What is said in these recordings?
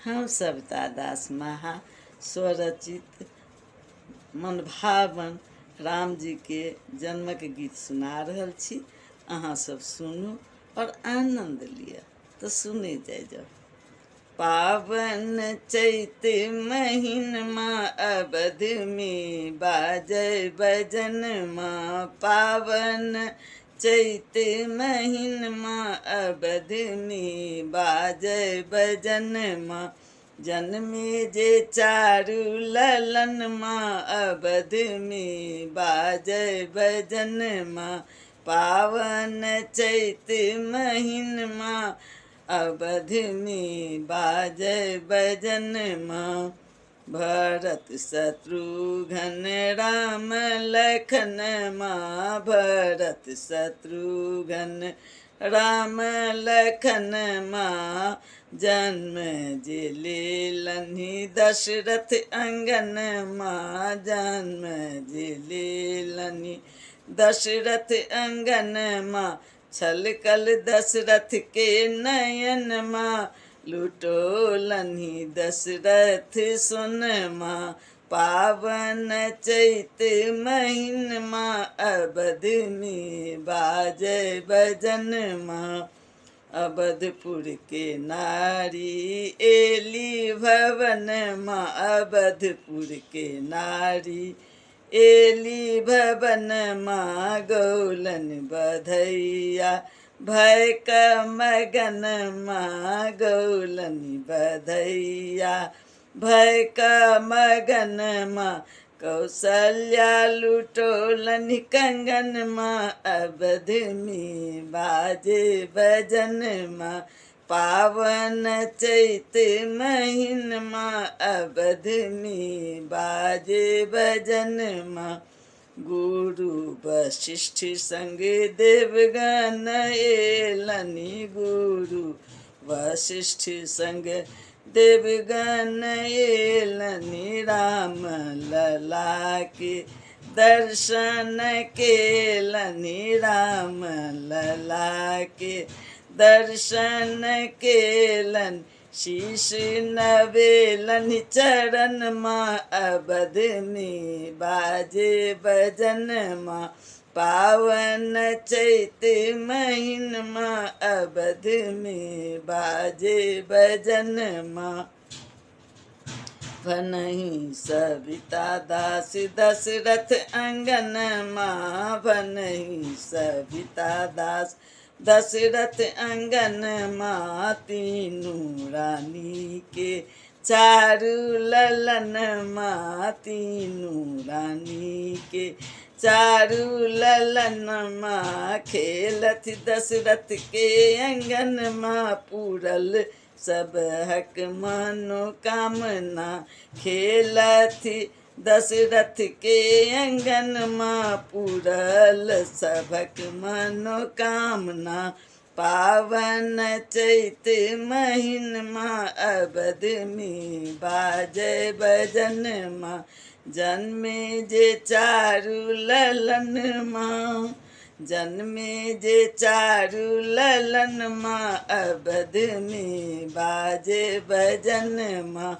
हम सविता दास महा स्वरचित मनभावन राम जी के जन्मक गीत सुना रहल छी। अहाँ सब सुनू और आनंद लिया। तो सुने जाओ। पावन चैत महीन माँ अवध में बाजय बजन माँ। पावन चैत महीन माँ अवध में बाजय बजन माँ। जन्मे जे चारु ललन माँ अवध में बाजय बजन माँ। पावन चैत महीन माँ अवध में बाजय बजन माँ। भरत शत्रुघ्न राम लखन माँ। भरत शत्रुघ्न राम लखन माँ। जन्म जे लेलनि दशरथ अंगन माँ। जन्म जे लेलनि दशरथ अंगन माँ। छलकल दशरथ के नयन माँ। लुटोलनि दशरथ सुन माँ। पावन चैत महीन माँ अवध में बाजय बजन माँ। अवधपुर के नारी एली भवन माँ। अवधपुर के नारी एली भवन माँ। गौलन बधैया भय क मगन माँ। गौलन बधैया भय क मगन माँ। कौशल्या लुटोलनि कंगन माँ। अवध में बाजे बजन माँ। पावन चैत महीन माँ अवध में बाजे बजन माँ। गुरु वशिष्ठ संग देवगण एलनि। गुरु वशिष्ठ संग देवगण एलनि। राम लला के दर्शन केलनि। राम लला के दर्शन केलनि। शीश नवेलनि चरण माँ। अवध में बाजे बजन माँ। पावन चैत महीन माँ अवध में बाजे बजन माँ। भनहि सविता दास दशरथ अंगन माँ। भनहि सविता दास दशरथ अंगन माँ। तीनों रानी के चारु ललन माँ। तीनों रानी के चारु ललन माँ। खेलत दशरथ के अंगन माँ। पूरल सब हक मनोकामना। खेलथि दशरथ के अंगन माँ। पूरल सबक मनोकामना। पावन चैत महीन माँ अवध में बाजय बजन माँ। जन्मे जे चारु ललन माँ। जन्मे जे चारु ललन माँ। अवध में बाजे बजन माँ।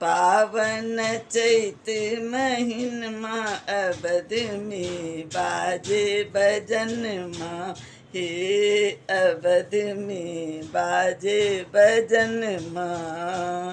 पावन चैत महीन माँ अवध में बाजे बजन माँ। हे अवध में बाजे बजन माँ।